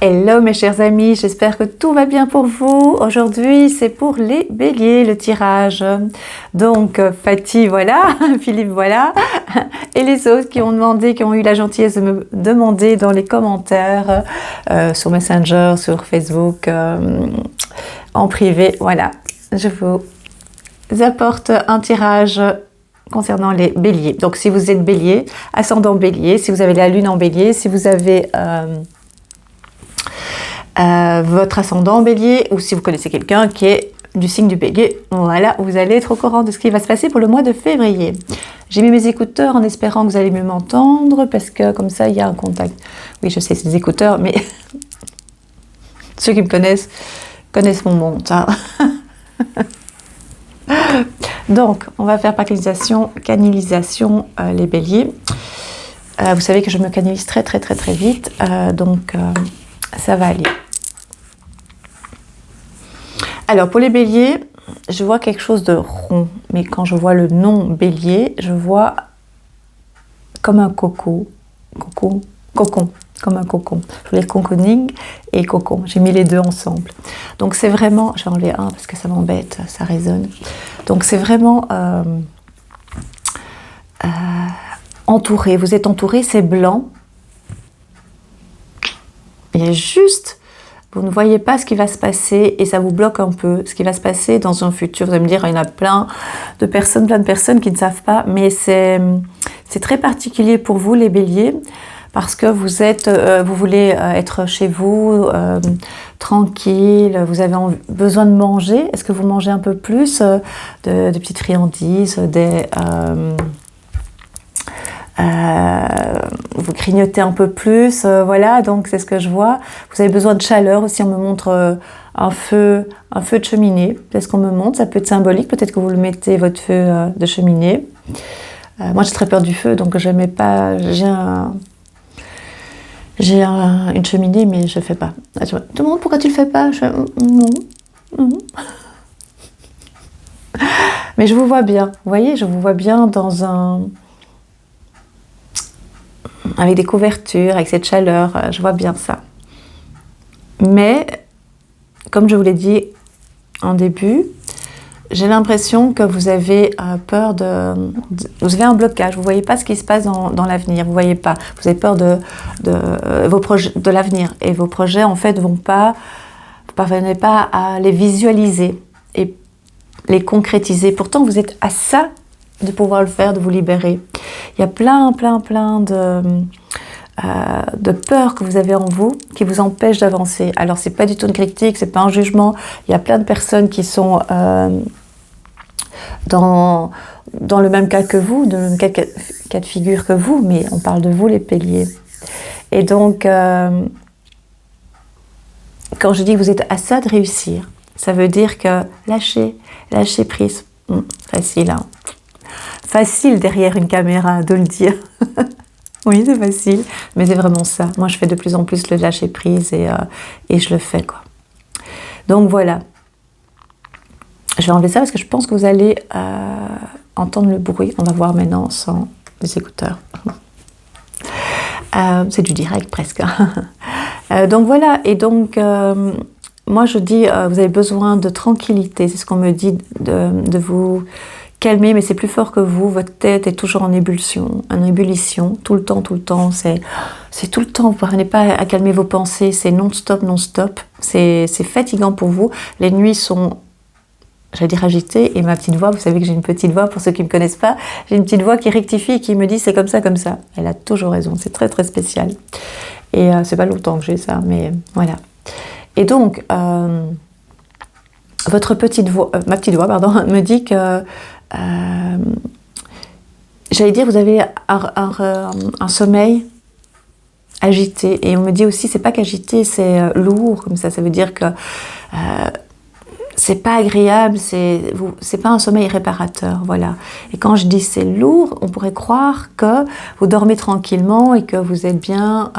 Hello mes chers amis, j'espère que tout va bien pour vous. Aujourd'hui c'est pour les béliers le tirage. Donc Fatih voilà, Philippe voilà, et les autres qui ont demandé, qui ont eu la gentillesse de me demander dans les commentaires, sur Messenger, sur Facebook, en privé, voilà. Je vous apporte un tirage concernant les béliers. Donc si vous êtes bélier, ascendant bélier, si vous avez la lune en bélier, si vous avez votre ascendant bélier, ou si vous connaissez quelqu'un qui est du signe du bélier, voilà, vous allez être au courant de ce qui va se passer pour le mois de février. J'ai mis mes écouteurs en espérant que vous allez mieux m'entendre, parce que comme ça il y a un contact. Oui, je sais, c'est des écouteurs, mais ceux qui me connaissent mon monde, hein. Donc, on va faire par canalisation les béliers. Vous savez que je me canalise très vite, donc ça va aller. Alors, pour les béliers, je vois quelque chose de rond, mais quand je vois le nom bélier, je vois comme un cocon, comme un cocon. Je voulais cocooning et cocon. J'ai mis les deux ensemble. Donc c'est vraiment, je vais enlever un parce que ça m'embête, ça résonne. Donc c'est vraiment entouré. Vous êtes entouré, c'est blanc. Il y a juste, vous ne voyez pas ce qui va se passer et ça vous bloque un peu. Ce qui va se passer dans un futur. Vous allez me dire, il y en a plein de personnes qui ne savent pas, mais c'est très particulier pour vous les béliers. Parce que vous voulez être chez vous, tranquille, vous avez besoin de manger. Est-ce que vous mangez un peu plus de petites friandises, vous grignotez un peu plus, voilà, donc c'est ce que je vois. Vous avez besoin de chaleur aussi, on me montre un feu de cheminée, c'est ce qu'on me montre, ça peut être symbolique, peut-être que vous le mettez, votre feu de cheminée. Moi j'ai très peur du feu, donc je n'aimais pas, j'ai une cheminée, mais je ne fais pas. Tout le monde, pourquoi tu le fais pas? Je fais, non. Mais je vous vois bien. Vous voyez, je vous vois bien avec des couvertures, avec cette chaleur. Je vois bien ça. Mais, comme je vous l'ai dit en début, j'ai l'impression que vous avez peur vous avez un blocage, vous ne voyez pas ce qui se passe dans l'avenir, vous voyez pas, vous avez peur de vos projets, de l'avenir, et vos projets en fait vous parvenez pas à les visualiser et les concrétiser. Pourtant vous êtes à ça de pouvoir le faire, de vous libérer. Il y a plein de peurs que vous avez en vous qui vous empêchent d'avancer. Alors c'est pas du tout une critique, c'est pas un jugement. Il y a plein de personnes qui sont dans le même cas que vous, dans le même cas de figure que vous, mais on parle de vous les béliers. Et donc, quand je dis que vous êtes à ça de réussir, ça veut dire que lâcher prise, facile, hein. Facile derrière une caméra de le dire. Oui, c'est facile, mais c'est vraiment ça. Moi, je fais de plus en plus le lâcher prise et je le fais, quoi. Donc voilà. Je vais enlever ça parce que je pense que vous allez entendre le bruit. On va voir maintenant sans les écouteurs. C'est du direct presque. Donc voilà, et donc moi je dis, vous avez besoin de tranquillité. C'est ce qu'on me dit, de vous calmer, mais c'est plus fort que vous. Votre tête est toujours en ébullition, tout le temps. C'est tout le temps, vous ne parvenez pas à calmer vos pensées, c'est non-stop. C'est fatigant pour vous. Les nuits sont, j'allais dire agitée, et ma petite voix, vous savez que j'ai une petite voix, pour ceux qui ne me connaissent pas, j'ai une petite voix qui rectifie et qui me dit c'est comme ça. Elle a toujours raison, c'est très spécial. Et c'est pas longtemps que j'ai ça, mais voilà. Et donc, ma petite voix, me dit que, j'allais dire, vous avez un sommeil agité. Et on me dit aussi, c'est pas qu'agité, c'est lourd, comme ça veut dire que c'est pas agréable, c'est pas un sommeil réparateur, voilà. Et quand je dis c'est lourd, on pourrait croire que vous dormez tranquillement et que vous êtes bien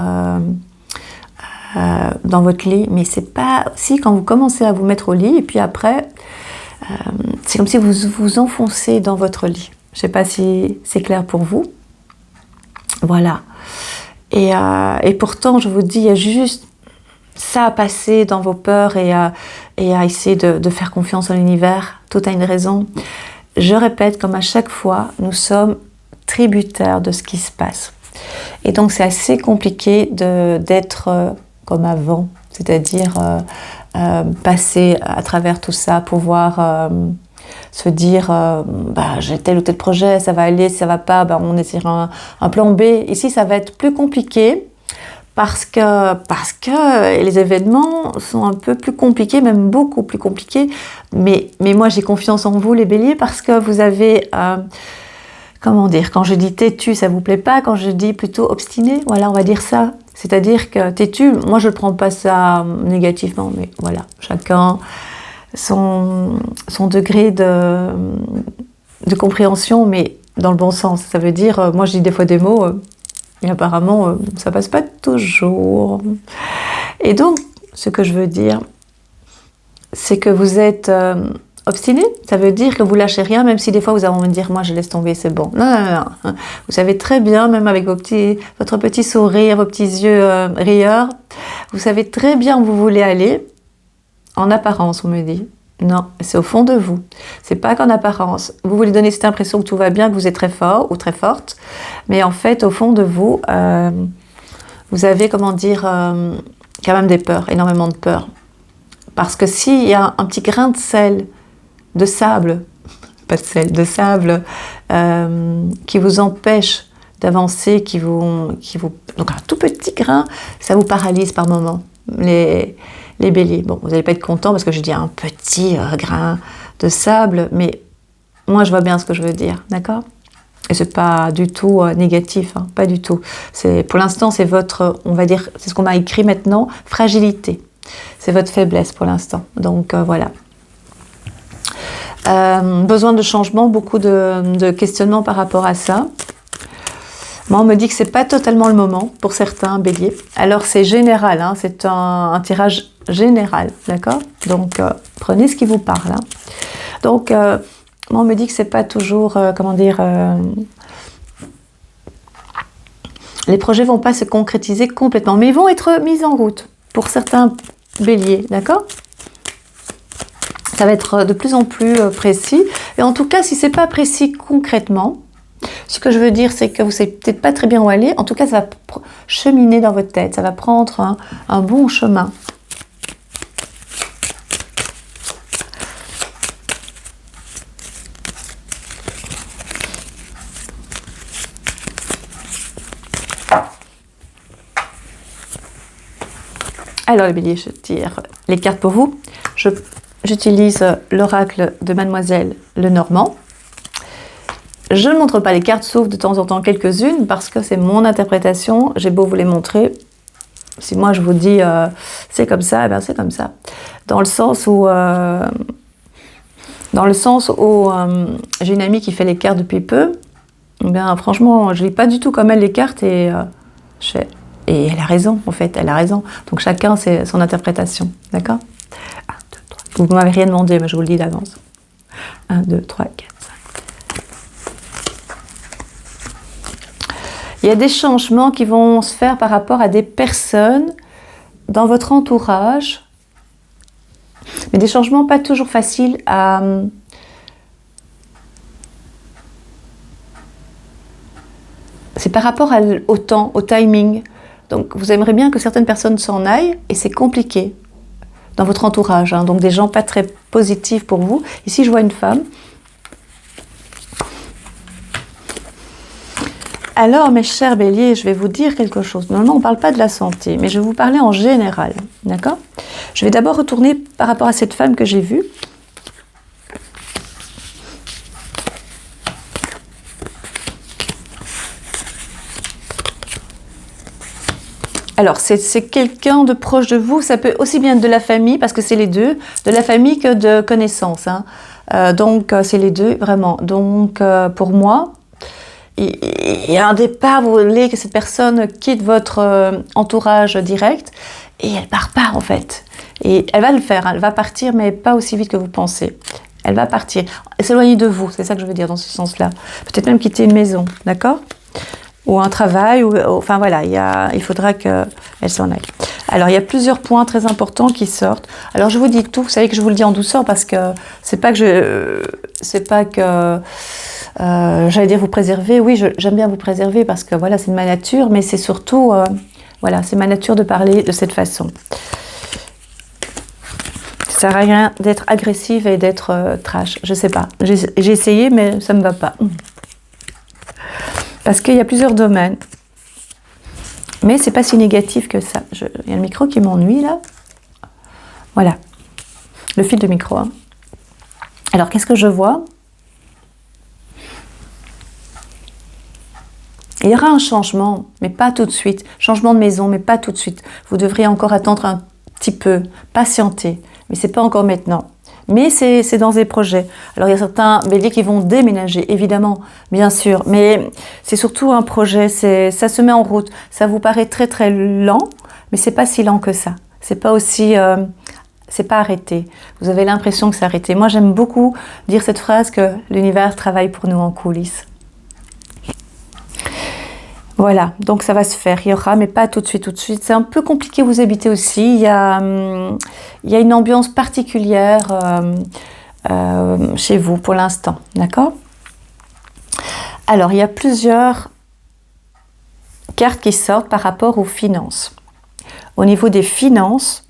dans votre lit, mais c'est pas si quand vous commencez à vous mettre au lit et puis après, c'est comme si vous vous enfoncez dans votre lit. Je sais pas si c'est clair pour vous, voilà. Et pourtant, je vous dis, il y a juste ça à passer dans vos peurs et à essayer de faire confiance en l'univers. Tout a une raison. Je répète, comme à chaque fois, nous sommes tributaires de ce qui se passe. Et donc c'est assez compliqué d'être comme avant, c'est-à-dire passer à travers tout ça, pouvoir se dire j'ai tel ou tel projet, ça va aller, si ça va pas, on essaiera un plan B. Ici ça va être plus compliqué parce que les événements sont un peu plus compliqués, même beaucoup plus compliqués, mais moi j'ai confiance en vous les béliers, parce que vous avez comment dire, quand je dis têtu, ça vous plaît pas, quand je dis plutôt obstiné, voilà, on va dire ça. C'est-à-dire que têtu, moi je ne prends pas ça négativement, mais voilà, chacun son degré de compréhension, mais dans le bon sens. Ça veut dire, moi je dis des fois des mots, et apparemment ça passe pas toujours. Et donc, ce que je veux dire, c'est que vous êtes obstiné, ça veut dire que vous lâchez rien, même si des fois vous avez envie de dire, moi je laisse tomber, c'est bon. Non. Vous savez très bien, même avec votre petit sourire, vos petits yeux rieurs, vous savez très bien où vous voulez aller. En apparence, on me dit. Non, c'est au fond de vous. C'est pas qu'en apparence. Vous voulez donner cette impression que tout va bien, que vous êtes très fort ou très forte, mais en fait, au fond de vous, vous avez, comment dire, quand même des peurs, énormément de peurs. Parce que s'il y a un petit grain de sel, de sable, pas de sel, de sable, qui vous empêche d'avancer, donc un tout petit grain, ça vous paralyse par moments, les béliers. Bon, vous n'allez pas être content parce que je dis un petit grain de sable, mais moi je vois bien ce que je veux dire, d'accord? Et c'est pas du tout négatif, hein, pas du tout. Pour l'instant, c'est votre, on va dire, c'est ce qu'on m'a écrit maintenant, fragilité. C'est votre faiblesse pour l'instant. Donc voilà. Besoin de changement, beaucoup de questionnements par rapport à ça. Moi, on me dit que c'est pas totalement le moment pour certains béliers. Alors c'est général, hein, c'est un tirage général, d'accord? Donc prenez ce qui vous parle. Hein. Donc moi, on me dit que c'est pas toujours, les projets vont pas se concrétiser complètement, mais ils vont être mis en route pour certains béliers, d'accord? Ça va être de plus en plus précis. Et en tout cas, si c'est pas précis concrètement, ce que je veux dire, c'est que vous savez peut-être pas très bien où aller. En tout cas, ça va cheminer dans votre tête. Ça va prendre un bon chemin. Alors les béliers, je tire les cartes pour vous. J'utilise l'oracle de Mademoiselle Lenormand. Je ne montre pas les cartes, sauf de temps en temps quelques-unes, parce que c'est mon interprétation. J'ai beau vous les montrer. Si moi je vous dis c'est comme ça, eh ben c'est comme ça. Dans le sens où j'ai une amie qui fait les cartes depuis peu. Eh bien, franchement, je lis pas du tout comme elle les cartes et elle a raison, en fait, elle a raison. Donc chacun c'est son interprétation, d'accord? 1, 2, 3. Vous ne m'avez rien demandé, mais je vous le dis d'avance. 1, 2, 3, 4, 5. Il y a des changements qui vont se faire par rapport à des personnes dans votre entourage, mais des changements pas toujours faciles à... C'est par rapport au temps, au timing. Donc vous aimeriez bien que certaines personnes s'en aillent, et c'est compliqué dans votre entourage, hein. Donc des gens pas très positifs pour vous. Ici je vois une femme. Alors, mes chers béliers, je vais vous dire quelque chose. Normalement, on ne parle pas de la santé, mais je vais vous parler en général, d'accord? Je vais d'abord retourner par rapport à cette femme que j'ai vue. Alors, c'est quelqu'un de proche de vous, ça peut aussi bien être de la famille, parce que c'est les deux, de la famille que de connaissances, hein. Donc, c'est les deux, vraiment. Donc, pour moi... Il y a un départ, vous voulez que cette personne quitte votre entourage direct et elle part pas en fait. Et elle va le faire, elle va partir mais pas aussi vite que vous pensez. Elle va partir, s'éloigner de vous, c'est ça que je veux dire dans ce sens-là. Peut-être même quitter une maison, d'accord? Ou un travail, enfin voilà, il faudra qu'elle s'en aille. Alors, il y a plusieurs points très importants qui sortent. Alors, je vous dis tout. Vous savez que je vous le dis en douceur parce que c'est pas que j'allais dire vous préserver. Oui, j'aime bien vous préserver parce que voilà, c'est de ma nature, mais c'est surtout, voilà, c'est ma nature de parler de cette façon. Ça sert à rien d'être agressive et d'être trash. Je sais pas. J'ai essayé, mais ça me va pas. Parce qu'il y a plusieurs domaines. Mais c'est pas si négatif que ça. Il y a le micro qui m'ennuie là. Voilà. Le fil de micro. Hein. Alors, qu'est-ce que je vois? Il y aura un changement, mais pas tout de suite. Changement de maison, mais pas tout de suite. Vous devriez encore attendre un petit peu, patienter. Mais c'est pas encore maintenant. Mais c'est dans des projets. Alors, il y a certains béliers qui vont déménager, évidemment, bien sûr. Mais c'est surtout un projet, ça se met en route. Ça vous paraît très, très lent, mais c'est pas si lent que ça. C'est pas aussi... c'est pas arrêté. Vous avez l'impression que c'est arrêté. Moi, j'aime beaucoup dire cette phrase que l'univers travaille pour nous en coulisses. Voilà, donc ça va se faire, il y aura, mais pas tout de suite, tout de suite. C'est un peu compliqué où vous habitez aussi, il y a une ambiance particulière chez vous pour l'instant, d'accord? Alors, il y a plusieurs cartes qui sortent par rapport aux finances. Au niveau des finances,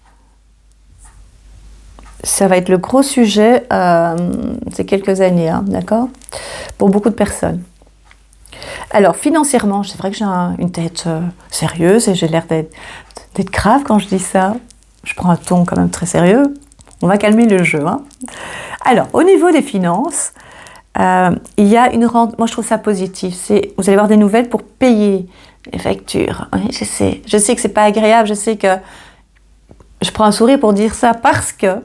ça va être le gros sujet ces quelques années, hein, d'accord? Pour beaucoup de personnes. Alors, financièrement, c'est vrai que j'ai une tête sérieuse et j'ai l'air d'être grave quand je dis ça. Je prends un ton quand même très sérieux. On va calmer le jeu. Hein. Alors, au niveau des finances, il y a une rente. Moi, je trouve ça positif. Vous allez avoir des nouvelles pour payer les factures. Oui, je sais que c'est pas agréable. Je sais que je prends un sourire pour dire ça parce que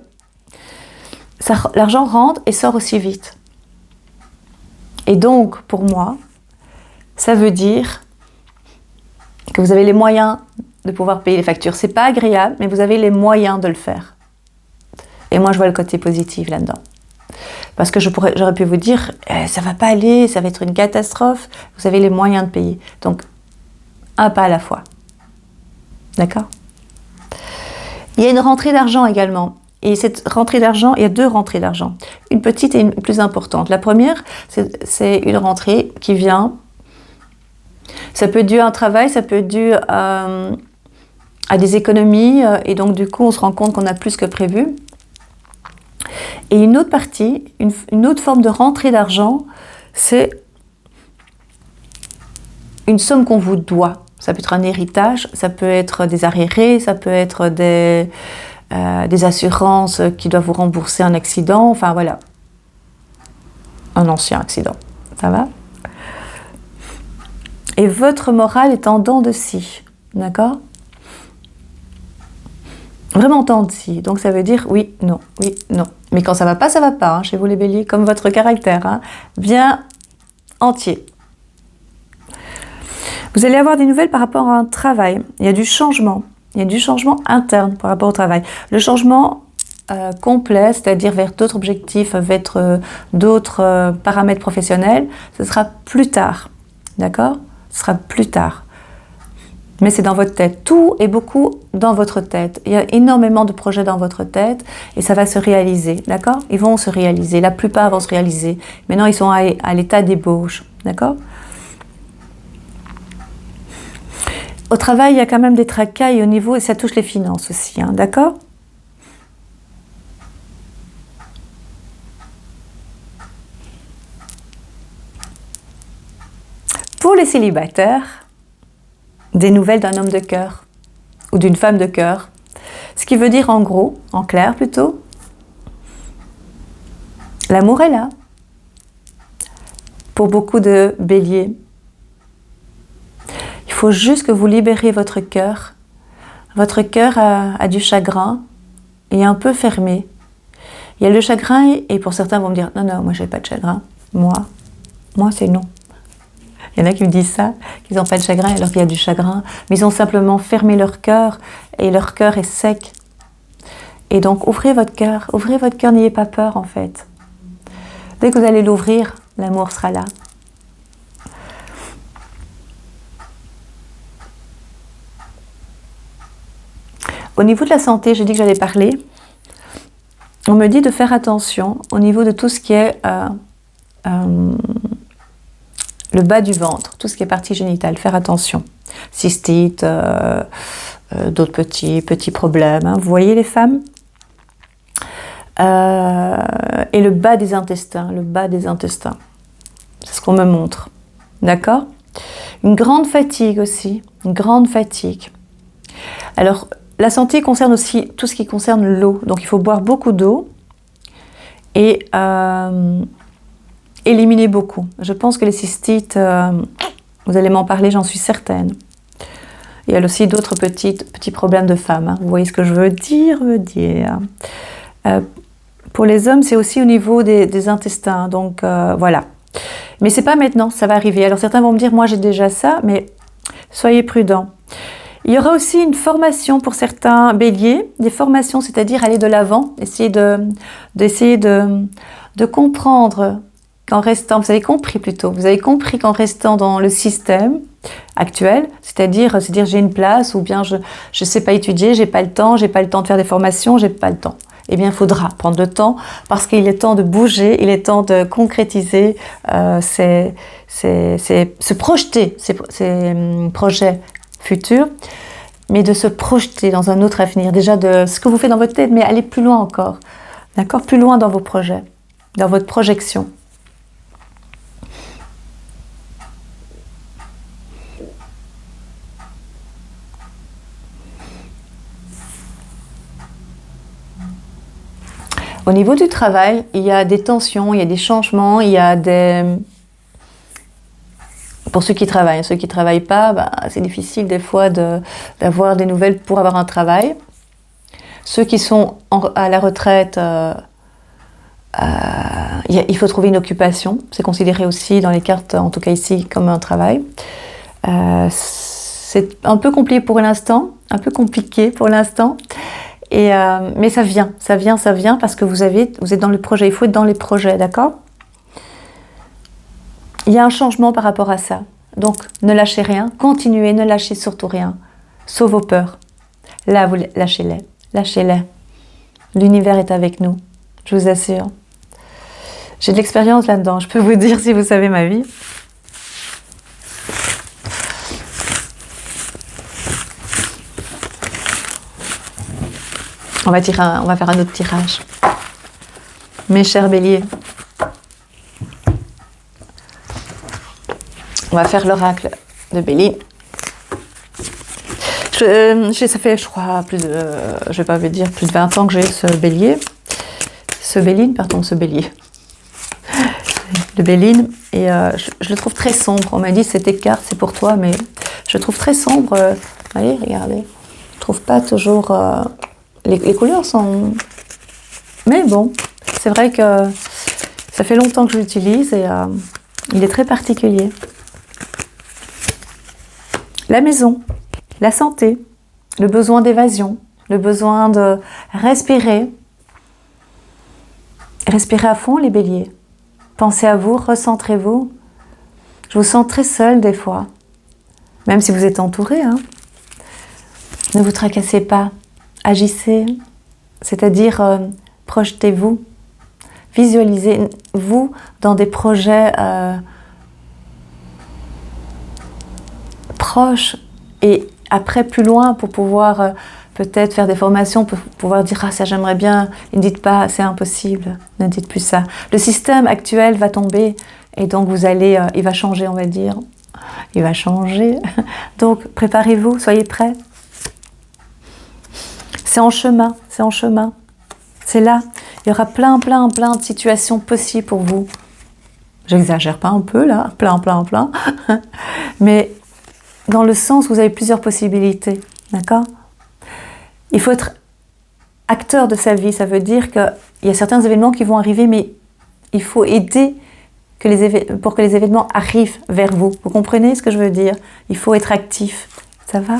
l'argent rentre et sort aussi vite. Et donc, pour moi, ça veut dire que vous avez les moyens de pouvoir payer les factures. C'est pas agréable, mais vous avez les moyens de le faire. Et moi, je vois le côté positif là-dedans. Parce que j'aurais pu vous dire, ça va pas aller, ça va être une catastrophe. Vous avez les moyens de payer. Donc, un pas à la fois. D'accord? Il y a une rentrée d'argent également. Et cette rentrée d'argent, il y a deux rentrées d'argent. Une petite et une plus importante. La première, c'est une rentrée qui vient... Ça peut être dû à un travail, ça peut être dû à des économies, et donc du coup on se rend compte qu'on a plus que prévu. Et une autre partie, une autre forme de rentrée d'argent, c'est une somme qu'on vous doit. Ça peut être un héritage, ça peut être des arriérés, ça peut être des assurances qui doivent vous rembourser un accident, enfin voilà. Un ancien accident, ça va ? Et votre morale est en dents de scie, d'accord? Vraiment en dents de scie. Donc ça veut dire oui, non, oui, non. Mais quand ça va pas, hein, chez vous les béliers, comme votre caractère, hein, bien entier. Vous allez avoir des nouvelles par rapport à un travail. Il y a du changement. Il y a du changement interne par rapport au travail. Le changement complet, c'est-à-dire vers d'autres objectifs, vers d'autres paramètres professionnels, ce sera plus tard, d'accord? Ce sera plus tard. Mais c'est dans votre tête. Tout est beaucoup dans votre tête. Il y a énormément de projets dans votre tête et ça va se réaliser, d'accord? Ils vont se réaliser. La plupart vont se réaliser. Maintenant, ils sont à l'état d'ébauche, d'accord? Au travail, il y a quand même des tracailles au niveau, et ça touche les finances aussi, hein, d'accord? Pour les célibataires, des nouvelles d'un homme de cœur ou d'une femme de cœur. Ce qui veut dire en gros, en clair plutôt, l'amour est là. Pour beaucoup de béliers, il faut juste que vous libérez votre cœur. Votre cœur a du chagrin et est un peu fermé. Il y a le chagrin et pour certains vont me dire « Non, non, moi j'ai pas de chagrin. Moi c'est non. » Il y en a qui me disent ça, qu'ils n'ont pas de chagrin alors qu'il y a du chagrin. Mais ils ont simplement fermé leur cœur et leur cœur est sec. Et donc ouvrez votre cœur, n'ayez pas peur en fait. Dès que vous allez l'ouvrir, l'amour sera là. au niveau de la santé, j'ai dit que j'allais parler. On me dit de faire attention au niveau de tout ce qui est le bas du ventre, tout ce qui est partie génitale, faire attention. Cystite, d'autres petits problèmes. Hein. Vous voyez les femmes et le bas des intestins, c'est ce qu'on me montre. D'accord? Une grande fatigue aussi, une grande fatigue. Alors, la santé concerne aussi tout ce qui concerne l'eau. Donc, il faut boire beaucoup d'eau et éliminer beaucoup. Je pense que les cystites, vous allez m'en parler, j'en suis certaine. Il y a aussi d'autres petits problèmes de femmes. Hein. Vous voyez ce que je veux dire, pour les hommes, c'est aussi au niveau des intestins. Donc, voilà. Mais c'est pas maintenant, ça va arriver. Alors, certains vont me dire, moi, j'ai déjà ça, mais soyez prudents. Il y aura aussi une formation pour certains béliers, des formations, c'est-à-dire aller de l'avant, essayer de comprendre qu'en restant, vous avez compris qu'en restant dans le système actuel, c'est-à-dire j'ai une place ou bien je ne sais pas étudier, j'ai pas le temps de faire des formations, j'ai pas le temps. Eh bien, il faudra prendre le temps parce qu'il est temps de bouger, il est temps de concrétiser se projeter, ces projets futurs, mais de se projeter dans un autre avenir. Déjà de ce que vous faites dans votre tête, mais aller plus loin encore. D'accord? Plus loin dans vos projets, dans votre projection. Au niveau du travail, il y a des tensions, il y a des changements, il y a des... Pour ceux qui travaillent pas, c'est difficile des fois d'avoir des nouvelles pour avoir un travail. Ceux qui sont à la retraite, il faut trouver une occupation. C'est considéré aussi dans les cartes, en tout cas ici, comme un travail. C'est un peu compliqué pour l'instant, mais ça vient parce que vous êtes dans le projet. Il faut être dans les projets, d'accord? Il y a un changement par rapport à ça. Donc, ne lâchez rien, continuez, ne lâchez surtout rien, sauf vos peurs. Là, vous lâchez-les. L'univers est avec nous, je vous assure. J'ai de l'expérience là-dedans, je peux vous dire si vous savez ma vie. On va faire un autre tirage. Mes chers béliers, on va faire l'oracle de Béline. Ça fait, je crois, je vais pas vous dire, plus de 20 ans que j'ai ce bélier. Ce béline. Le Béline. Et je le trouve très sombre. On m'a dit, cette carte, c'est pour toi, mais je le trouve très sombre. Allez, regardez. Je trouve pas toujours... Les couleurs sont... Mais bon, c'est vrai que ça fait longtemps que je l'utilise et il est très particulier. La maison, la santé, le besoin d'évasion, le besoin de respirer. Respirez à fond les béliers. Pensez à vous, recentrez-vous. Je vous sens très seul des fois, même si vous êtes entouré. Hein. Ne vous tracassez pas, agissez, c'est-à-dire projetez-vous, visualisez-vous dans des projets proches et après plus loin pour pouvoir peut-être faire des formations, pour pouvoir dire « Ah, ça j'aimerais bien », ne dites pas « C'est impossible », ne dites plus ça. Le système actuel va tomber et donc il va changer, on va dire. Il va changer. Donc préparez-vous, soyez prêts. C'est en chemin. C'est là. Il y aura plein de situations possibles pour vous. J'exagère pas un peu là, plein. Mais dans le sens où vous avez plusieurs possibilités, d'accord? Il faut être acteur de sa vie, ça veut dire qu'il y a certains événements qui vont arriver, mais il faut aider pour que les événements arrivent vers vous. Vous comprenez ce que je veux dire? Il faut être actif, ça va?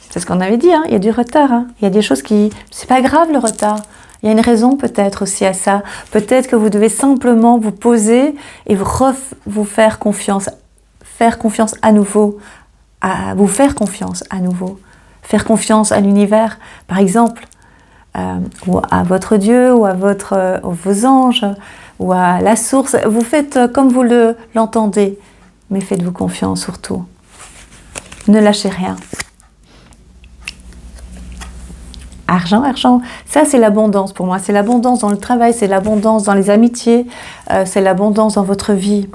C'est ce qu'on avait dit, hein, il y a du retard, hein. Il y a des choses qui... C'est pas grave le retard. Il y a une raison peut-être aussi à ça. Peut-être que vous devez simplement vous poser et vous faire confiance à nouveau. Vous faire confiance à nouveau. faire confiance à l'univers, par exemple, ou à votre Dieu, ou à vos anges, ou à la source. Vous faites comme vous l'entendez, mais faites-vous confiance surtout. Ne lâchez rien. Argent, argent, ça c'est l'abondance pour moi. C'est l'abondance dans le travail, c'est l'abondance dans les amitiés, c'est l'abondance dans votre vie.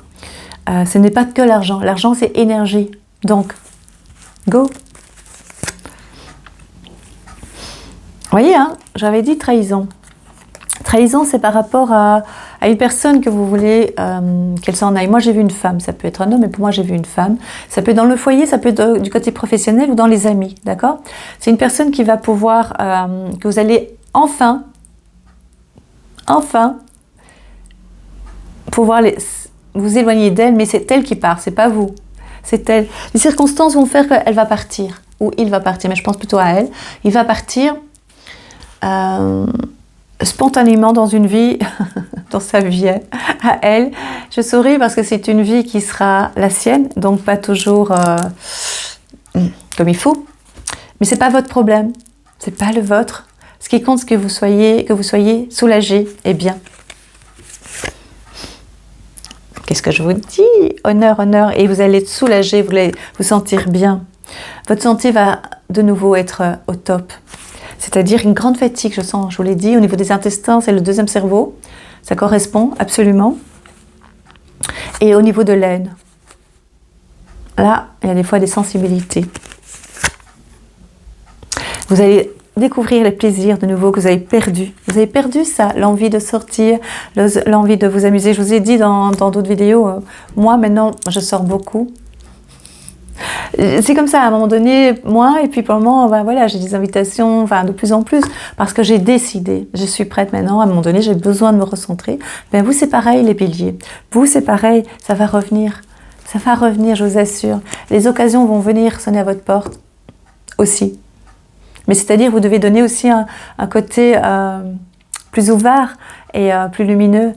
Ce n'est pas que l'argent. L'argent, c'est énergie. Donc, go. Vous voyez, hein, j'avais dit trahison. Trahison, c'est par rapport à une personne que vous voulez qu'elle s'en aille. Moi, j'ai vu une femme. Ça peut être un homme, mais pour moi, j'ai vu une femme. Ça peut être dans le foyer, ça peut être du côté professionnel ou dans les amis. D'accord? C'est une personne qui va pouvoir, que vous allez enfin, pouvoir vous éloigner d'elle, mais c'est elle qui part, c'est pas vous. C'est elle. Les circonstances vont faire qu'elle va partir, ou il va partir, mais je pense plutôt à elle. Il va partir spontanément dans une vie, dans sa vie à elle. Je souris parce que c'est une vie qui sera la sienne, donc pas toujours comme il faut. Mais c'est pas votre problème, c'est pas le vôtre. Ce qui compte, c'est que vous soyez soulagé et bien. Qu'est-ce que je vous dis? Honneur, honneur. Et vous allez être soulagé, vous allez vous sentir bien. Votre santé va de nouveau être au top. C'est-à-dire une grande fatigue, je sens, je vous l'ai dit, au niveau des intestins, c'est le deuxième cerveau. Ça correspond absolument. Et au niveau de l'aine, là, il y a des fois des sensibilités. Vous allez découvrir les plaisirs de nouveau que vous avez perdus. Vous avez perdu ça, l'envie de sortir, l'envie de vous amuser. Je vous ai dit dans d'autres vidéos, moi maintenant, je sors beaucoup. C'est comme ça, à un moment donné, moi, et puis pour le moment, ben voilà, j'ai des invitations, enfin, de plus en plus, parce que j'ai décidé, je suis prête maintenant, à un moment donné, j'ai besoin de me recentrer. Ben vous, c'est pareil, les béliers. Vous, c'est pareil, ça va revenir, je vous assure. Les occasions vont venir sonner à votre porte, aussi. Mais c'est-à-dire, vous devez donner aussi un côté plus ouvert et plus lumineux.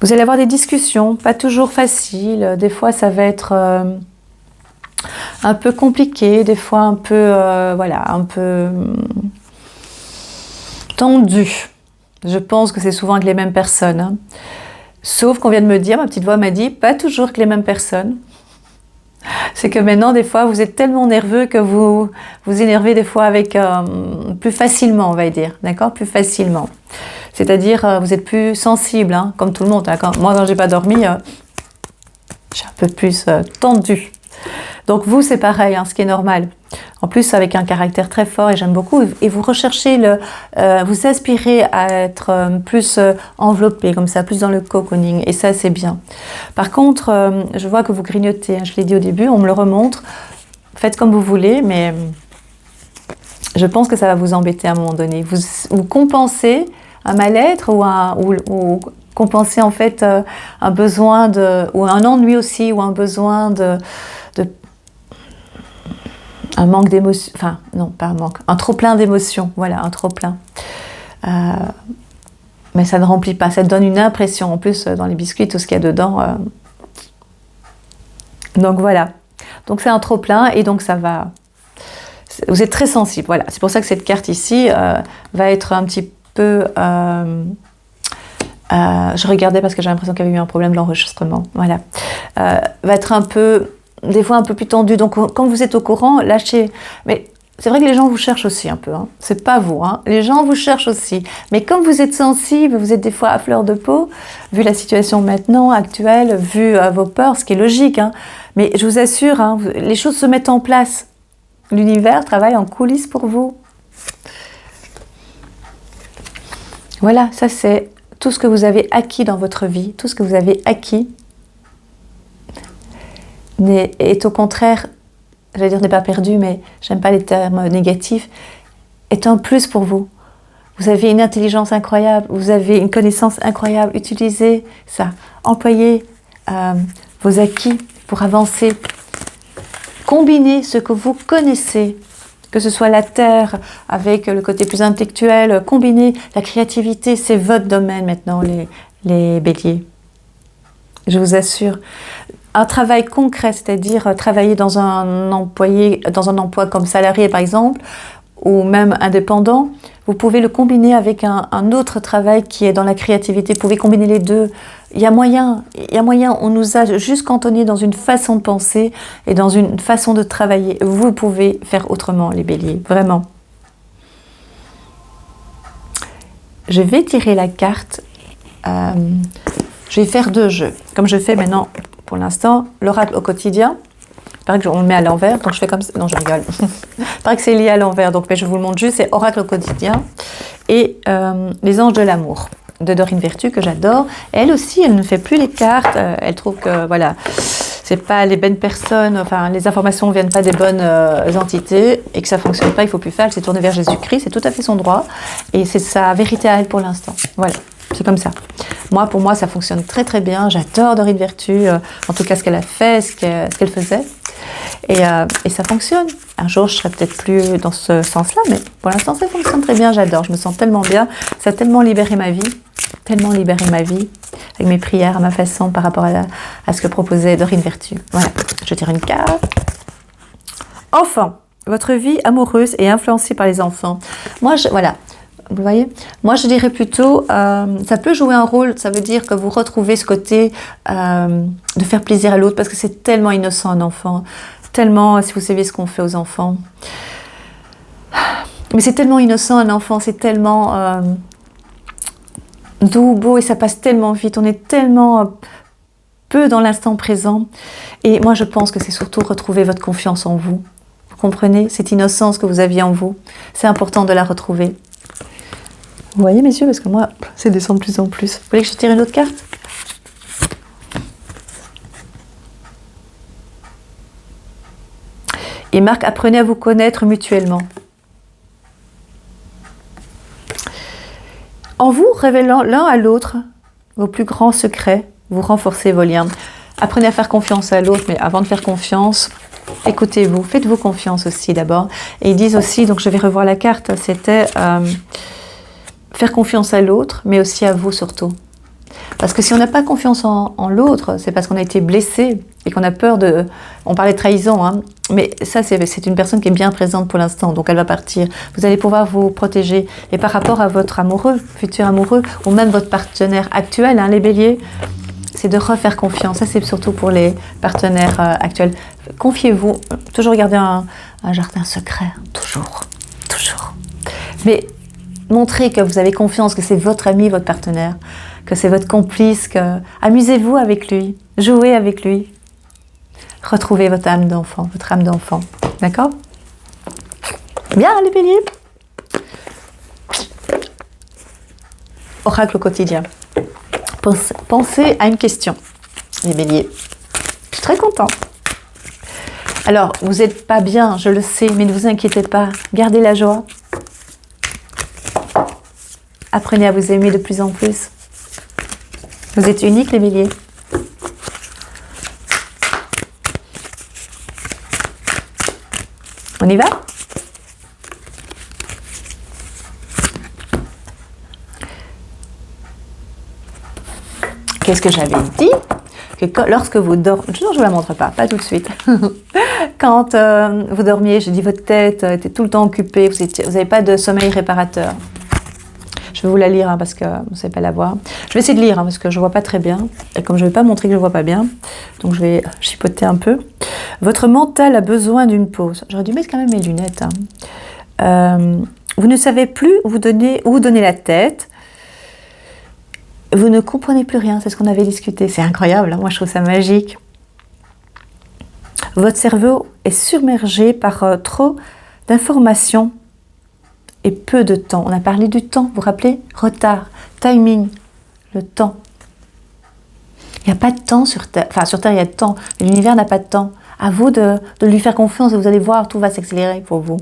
Vous allez avoir des discussions, pas toujours faciles. Des fois, ça va être un peu compliqué, des fois un peu, un peu tendu. Je pense que c'est souvent avec les mêmes personnes. Hein. Sauf qu'on vient de me dire, ma petite voix m'a dit, pas toujours que les mêmes personnes. C'est que maintenant, des fois, vous êtes tellement nerveux que vous vous énervez des fois avec plus facilement, on va dire, d'accord, plus facilement. C'est-à-dire, vous êtes plus sensible, hein, comme tout le monde. Hein. Moi, quand j'ai pas dormi, je suis un peu plus tendue. Donc vous, c'est pareil, hein, ce qui est normal. En plus, avec un caractère très fort, et j'aime beaucoup, et vous recherchez, vous aspirez à être plus enveloppé, comme ça, plus dans le cocooning, et ça, c'est bien. Par contre, je vois que vous grignotez, hein, je l'ai dit au début, on me le remontre, faites comme vous voulez, mais je pense que ça va vous embêter à un moment donné. Vous compensez un mal-être ou compenser en fait un besoin ou un ennui aussi, ou un besoin un manque d'émotion, enfin non pas un manque, un trop plein d'émotions, voilà, un trop plein. Mais ça ne remplit pas, ça donne une impression, en plus dans les biscuits, tout ce qu'il y a dedans. Donc voilà, donc c'est un trop plein et donc ça va, vous êtes très sensible, voilà, c'est pour ça que cette carte ici va être un petit peu... je regardais parce que j'ai l'impression qu'il y avait eu un problème d'enregistrement, voilà, va être un peu... des fois un peu plus tendu, donc quand vous êtes au courant, lâchez. Mais c'est vrai que les gens vous cherchent aussi un peu, hein. C'est pas vous, hein. Les gens vous cherchent aussi. Mais comme vous êtes sensible, vous êtes des fois à fleur de peau, vu la situation maintenant, actuelle, vu vos peurs, ce qui est logique, hein. Mais je vous assure, hein, les choses se mettent en place. L'univers travaille en coulisses pour vous. Voilà, ça c'est tout ce que vous avez acquis dans votre vie, tout ce que vous avez acquis est au contraire, j'allais dire n'est pas perdu, mais j'aime pas les termes négatifs, est un plus pour vous. Vous avez une intelligence incroyable, vous avez une connaissance incroyable, utilisez ça, employez vos acquis pour avancer, combinez ce que vous connaissez, que ce soit la terre avec le côté plus intellectuel, combinez la créativité, c'est votre domaine maintenant les béliers, je vous assure. un travail concret, c'est-à-dire travailler dans un emploi comme salarié par exemple, ou même indépendant, vous pouvez le combiner avec un autre travail qui est dans la créativité. Vous pouvez combiner les deux. Il y a moyen, on nous a juste cantonné dans une façon de penser et dans une façon de travailler. Vous pouvez faire autrement, les béliers, vraiment. Je vais tirer la carte. Je vais faire 2 jeux, comme je fais maintenant pour l'instant, l'oracle au quotidien. Il paraît qu'on le met à l'envers, donc je fais comme ça. Non, je rigole. Il paraît que c'est lié à l'envers, donc mais je vous le montre juste, c'est oracle au quotidien. Et les anges de l'amour, de Dorine Virtue, que j'adore. Elle aussi, elle ne fait plus les cartes. Elle trouve que, voilà, c'est pas les bonnes personnes, enfin, les informations ne viennent pas des bonnes entités, et que ça ne fonctionne pas, il ne faut plus faire. Elle s'est tournée vers Jésus-Christ, c'est tout à fait son droit. Et c'est sa vérité à elle pour l'instant. Voilà. C'est comme ça. Moi, pour moi, ça fonctionne très très bien. J'adore Dorine Virtue, en tout cas ce qu'elle a fait, ce qu'elle faisait. Et ça fonctionne. Un jour, je serai peut-être plus dans ce sens-là, mais pour l'instant, ça fonctionne très bien. J'adore. Je me sens tellement bien. Ça a tellement libéré ma vie. Tellement libéré ma vie. Avec mes prières, à ma façon, par rapport à ce que proposait Dorine Virtue. Voilà. Je tire une carte. Enfant. Votre vie amoureuse est influencée par les enfants. Moi, voilà. Vous voyez, moi je dirais plutôt, ça peut jouer un rôle, ça veut dire que vous retrouvez ce côté de faire plaisir à l'autre, parce que c'est tellement innocent un enfant, tellement, si vous savez ce qu'on fait aux enfants, mais c'est tellement innocent un enfant, c'est tellement doux, beau, et ça passe tellement vite, on est tellement peu dans l'instant présent, et moi je pense que c'est surtout retrouver votre confiance en vous, vous comprenez, cette innocence que vous aviez en vous, c'est important de la retrouver. Vous voyez mes yeux, parce que moi, ça descend de plus en plus. Vous voulez que je tire une autre carte? Et Marc, apprenez à vous connaître mutuellement. En vous révélant l'un à l'autre vos plus grands secrets, vous renforcez vos liens. Apprenez à faire confiance à l'autre, mais avant de faire confiance, écoutez-vous, faites-vous confiance aussi d'abord. Et ils disent aussi, donc je vais revoir la carte, c'était... faire confiance à l'autre, mais aussi à vous surtout. Parce que si on n'a pas confiance en l'autre, c'est parce qu'on a été blessé et qu'on a peur de... On parlait de trahison, hein, mais ça, c'est une personne qui est bien présente pour l'instant, donc elle va partir. Vous allez pouvoir vous protéger. Et par rapport à votre amoureux, futur amoureux, ou même votre partenaire actuel, hein, les béliers, c'est de refaire confiance. Ça, c'est surtout pour les partenaires actuels. Confiez-vous. Toujours garder un jardin secret. Toujours. Mais... montrez que vous avez confiance, que c'est votre ami, votre partenaire, que c'est votre complice, que... amusez-vous avec lui, jouez avec lui. Retrouvez votre âme d'enfant, D'accord? Bien, les béliers. Oracle au quotidien. Pensez à une question, les béliers. Je suis très contente. Alors, vous n'êtes pas bien, je le sais, mais ne vous inquiétez pas. Gardez la joie. Apprenez à vous aimer de plus en plus. Vous êtes uniques, les béliers. On y va? Qu'est-ce que j'avais dit? Que lorsque vous dormez... Non, je ne vous la montre pas tout de suite. Quand vous dormiez, je dis votre tête était tout le temps occupée, vous n'avez pas de sommeil réparateur. Je vais vous la lire, hein, parce que vous ne savez pas la voir. Je vais essayer de lire, hein, parce que je ne vois pas très bien. Et comme je ne vais pas montrer que je ne vois pas bien, donc je vais chipoter un peu. Votre mental a besoin d'une pause. J'aurais dû mettre quand même mes lunettes. Hein. Vous ne savez plus où vous donner la tête. Vous ne comprenez plus rien, c'est ce qu'on avait discuté. C'est incroyable, hein, moi je trouve ça magique. Votre cerveau est submergé par trop d'informations et peu de temps. On a parlé du temps, vous vous rappelez? Retard, timing, le temps. Il n'y a pas de temps sur Terre. Enfin, sur Terre, il y a de temps, mais l'univers n'a pas de temps. À vous de lui faire confiance et vous allez voir, tout va s'accélérer pour vous.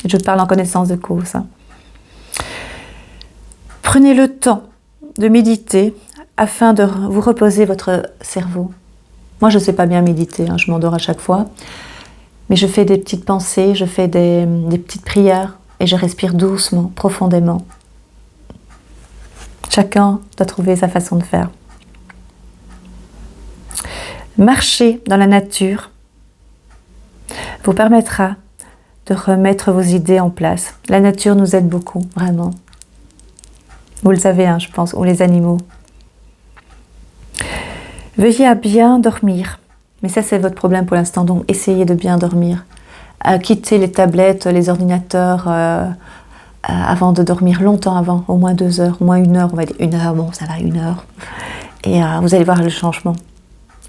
Je parle en connaissance de cause. Hein. Prenez le temps de méditer afin de vous reposer votre cerveau. Moi, je ne sais pas bien méditer, hein, je m'endors à chaque fois. Mais je fais des petites pensées, je fais des petites prières et je respire doucement, profondément. Chacun doit trouver sa façon de faire. Marcher dans la nature vous permettra de remettre vos idées en place. La nature nous aide beaucoup, vraiment. Vous le savez, hein, je pense, ou les animaux. Veuillez à bien dormir. Mais ça, c'est votre problème pour l'instant, donc essayez de bien dormir. Quittez les tablettes, les ordinateurs avant de dormir, longtemps avant, au moins 2 heures, au moins 1 heure, on va dire 1 heure, bon, ça va, 1 heure. Et vous allez voir le changement.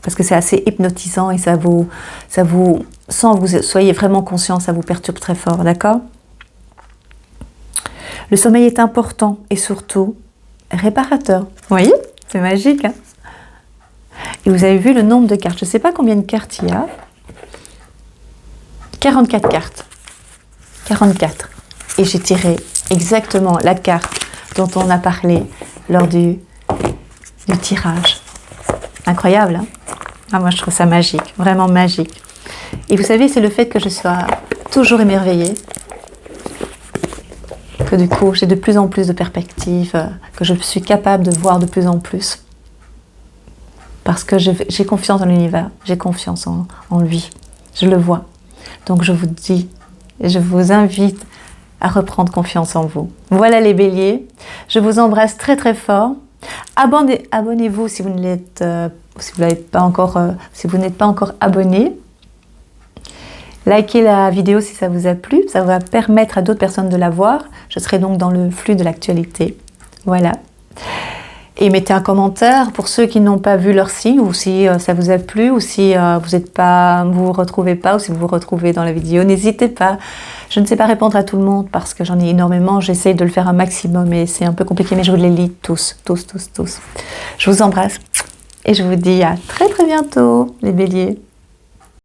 Parce que c'est assez hypnotisant et ça vous, sans que vous soyez vraiment conscient, ça vous perturbe très fort, d'accord? Le sommeil est important et surtout réparateur. Vous voyez? C'est magique, hein? Et vous avez vu le nombre de cartes. Je ne sais pas combien de cartes il y a. 44 cartes. 44. Et j'ai tiré exactement la carte dont on a parlé lors du tirage. Incroyable, hein? Ah, moi, je trouve ça magique, vraiment magique. Et vous savez, c'est le fait que je sois toujours émerveillée, que du coup, j'ai de plus en plus de perspectives, que je suis capable de voir de plus en plus. Parce que j'ai confiance en l'univers, j'ai confiance en lui, je le vois. Donc je vous dis, je vous invite à reprendre confiance en vous. Voilà les béliers, je vous embrasse très très fort. Abonnez-vous si vous n'êtes pas encore abonné. Likez la vidéo si ça vous a plu, ça va permettre à d'autres personnes de la voir. Je serai donc dans le flux de l'actualité. Voilà. Et mettez un commentaire pour ceux qui n'ont pas vu leur signe, ou si ça vous a plu, ou si vous retrouvez pas, ou si vous vous retrouvez dans la vidéo. N'hésitez pas. Je ne sais pas répondre à tout le monde parce que j'en ai énormément. J'essaye de le faire un maximum et c'est un peu compliqué, mais je vous les lis tous. Je vous embrasse et je vous dis à très très bientôt, les béliers.